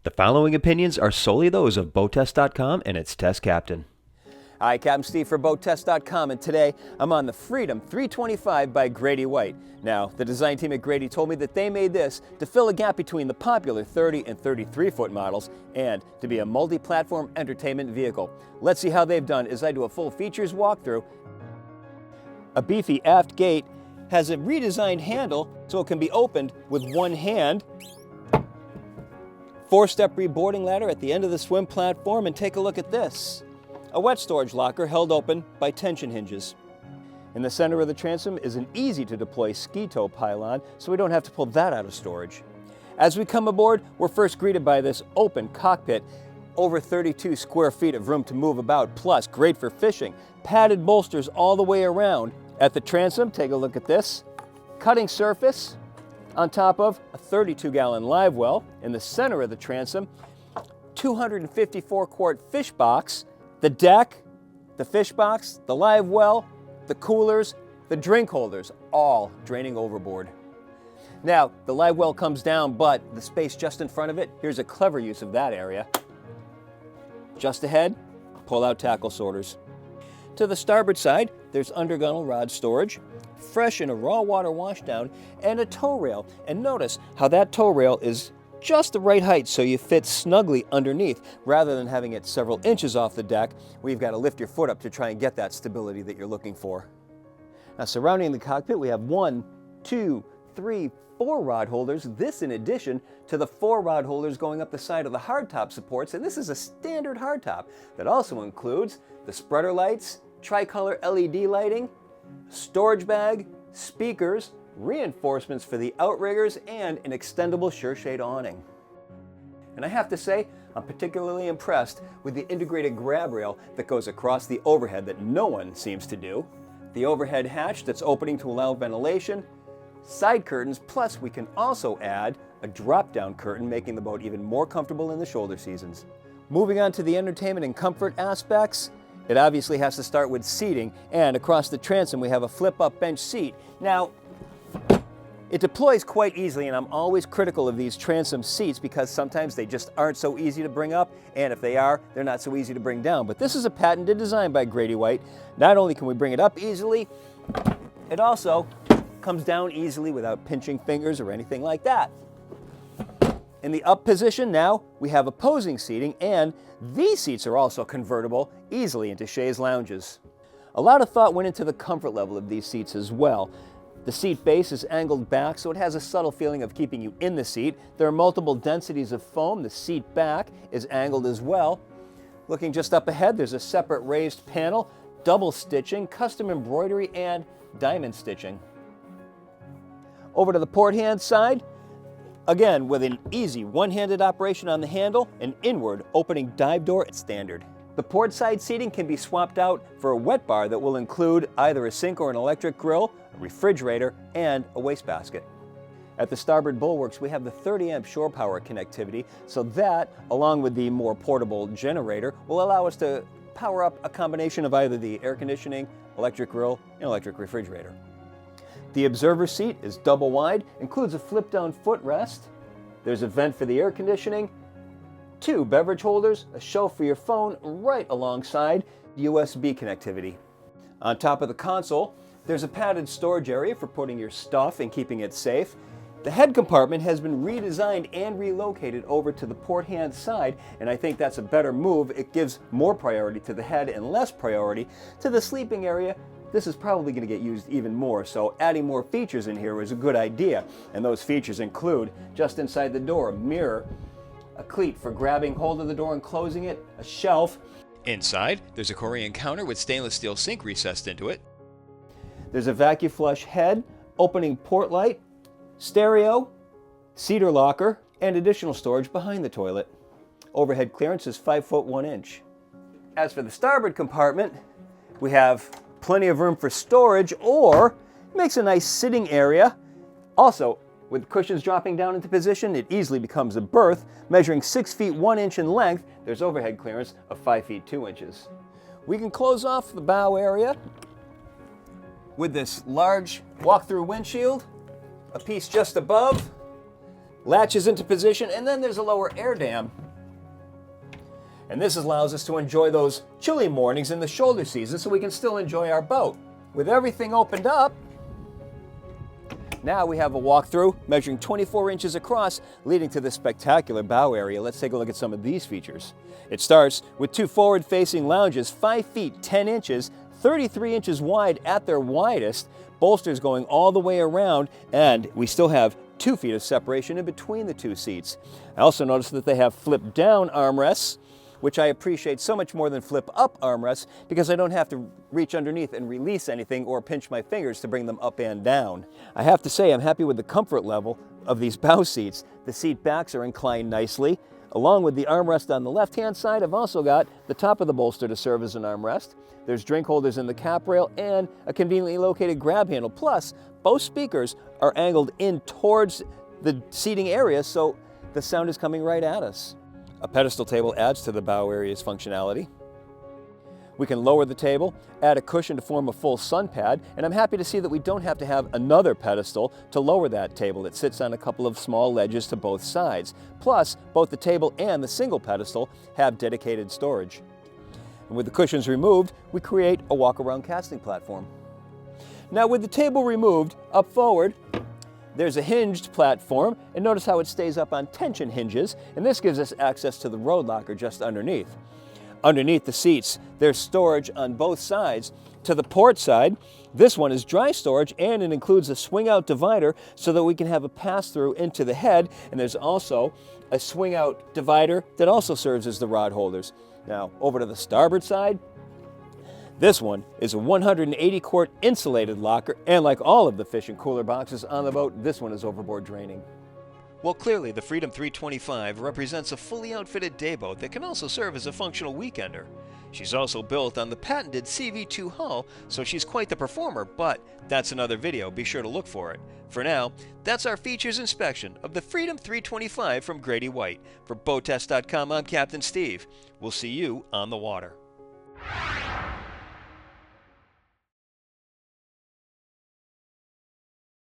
The following opinions are solely those of BoatTEST.com and its test captain. Hi, Captain Steve for BoatTEST.com, and today I'm on the Freedom 325 by Grady-White. Now, the design team at Grady told me that they made this to fill a gap between the popular 30 and 33-foot models and to be a multi-platform entertainment vehicle. Let's see how they've done as I do a full features walkthrough. A beefy aft gate has a redesigned handle so it can be opened with one hand. 4-step reboarding ladder at the end of the swim platform, and take a look at this. A wet storage locker held open by tension hinges. In the center of the transom is an easy to deploy ski tow pylon, so we don't have to pull that out of storage. As we come aboard, we're first greeted by this open cockpit. Over 32 square feet of room to move about, plus great for fishing. Padded bolsters all the way around. At the transom, take a look at this. Cutting surface on top of a 32-gallon live well. In the center of the transom, 254-quart fish box. The deck, the fish box, the live well, the coolers, the drink holders, all draining overboard. Now, the live well comes down, but the space just in front of it, here's a clever use of that area. Just ahead, pull-out tackle sorters. To the starboard side, there's undergunnel rod storage, fresh in a raw water washdown, and a tow rail. And notice how that tow rail is just the right height so you fit snugly underneath. Rather than having it several inches off the deck, where you've got to lift your foot up to try and get that stability that you're looking for. Now, surrounding the cockpit, we have 1, 2, 3, 4 rod holders. This in addition to the 4 rod holders going up the side of the hardtop supports, and this is a standard hardtop that also includes the spreader lights, tricolor LED lighting, storage bag, speakers, reinforcements for the outriggers, and an extendable sure-shade awning. And I have to say, I'm particularly impressed with the integrated grab rail that goes across the overhead that no one seems to do, the overhead hatch that's opening to allow ventilation, side curtains, plus we can also add a drop-down curtain, making the boat even more comfortable in the shoulder seasons. Moving on to the entertainment and comfort aspects, it obviously has to start with seating, and across the transom we have a flip-up bench seat. Now, it deploys quite easily, and I'm always critical of these transom seats because sometimes they just aren't so easy to bring up, and if they are, they're not so easy to bring down. But this is a patented design by Grady-White. Not only can we bring it up easily, it also comes down easily without pinching fingers or anything like that. In the up position now, we have opposing seating, and these seats are also convertible easily into chaise lounges. A lot of thought went into the comfort level of these seats as well. The seat base is angled back, so it has a subtle feeling of keeping you in the seat. There are multiple densities of foam. The seat back is angled as well. Looking just up ahead, there's a separate raised panel, double stitching, custom embroidery, and diamond stitching. Over to the port hand side, again, with an easy one-handed operation on the handle, an inward opening dive door at standard. The port side seating can be swapped out for a wet bar that will include either a sink or an electric grill, a refrigerator, and a wastebasket. At the starboard bulwarks, we have the 30-amp shore power connectivity, so that, along with the more portable generator, will allow us to power up a combination of either the air conditioning, electric grill, and electric refrigerator. The observer seat is double wide, includes a flip-down footrest. There's a vent for the air conditioning, 2 beverage holders, a shelf for your phone right alongside USB connectivity. On top of the console, there's a padded storage area for putting your stuff and keeping it safe. The head compartment has been redesigned and relocated over to the port hand side, and I think that's a better move. It gives more priority to the head and less priority to the sleeping area. This is probably going to get used even more, so adding more features in here is a good idea. And those features include, just inside the door, a mirror, a cleat for grabbing hold of the door and closing it, a shelf. Inside, there's a Korean counter with stainless steel sink recessed into it. There's a vacuum flush head, opening port light, stereo, cedar locker, and additional storage behind the toilet. Overhead clearance is 5 foot 1 inch. As for the starboard compartment, we have plenty of room for storage, or it makes a nice sitting area. Also, with cushions dropping down into position, it easily becomes a berth. Measuring 6 feet 1 inch in length, there's overhead clearance of 5 feet 2 inches. We can close off the bow area with this large walk-through windshield, a piece just above, latches into position, and then there's a lower air dam. And this allows us to enjoy those chilly mornings in the shoulder season so we can still enjoy our boat. With everything opened up, now we have a walkthrough measuring 24 inches across, leading to this spectacular bow area. Let's take a look at some of these features. It starts with 2 forward-facing lounges, 5 feet 10 inches, 33 inches wide at their widest, bolsters going all the way around, and we still have 2 feet of separation in between the 2 seats. I also noticed that they have flip-down armrests, which I appreciate so much more than flip-up armrests because I don't have to reach underneath and release anything or pinch my fingers to bring them up and down. I have to say I'm happy with the comfort level of these bow seats. The seat backs are inclined nicely. Along with the armrest on the left-hand side, I've also got the top of the bolster to serve as an armrest. There's drink holders in the cap rail and a conveniently located grab handle. Plus, both speakers are angled in towards the seating area, so the sound is coming right at us. A pedestal table adds to the bow area's functionality. We can lower the table, add a cushion to form a full sun pad, and I'm happy to see that we don't have to have another pedestal to lower that table. It sits on a couple of small ledges to both sides. Plus, both the table and the single pedestal have dedicated storage. And with the cushions removed, we create a walk-around casting platform. Now with the table removed, up forward, there's a hinged platform, and notice how it stays up on tension hinges, and this gives us access to the road locker just underneath. Underneath the seats, there's storage on both sides. To the port side, this one is dry storage, and it includes a swing-out divider so that we can have a pass-through into the head, and there's also a swing-out divider that also serves as the rod holders. Now, over to the starboard side, this one is a 180-quart insulated locker, and like all of the fishing cooler boxes on the boat, this one is overboard draining. Well, clearly the Freedom 325 represents a fully outfitted day boat that can also serve as a functional weekender. She's also built on the patented CV2 hull, so she's quite the performer, but that's another video. Be sure to look for it. For now, that's our features inspection of the Freedom 325 from Grady-White. For BoatTEST.com, I'm Captain Steve. We'll see you on the water.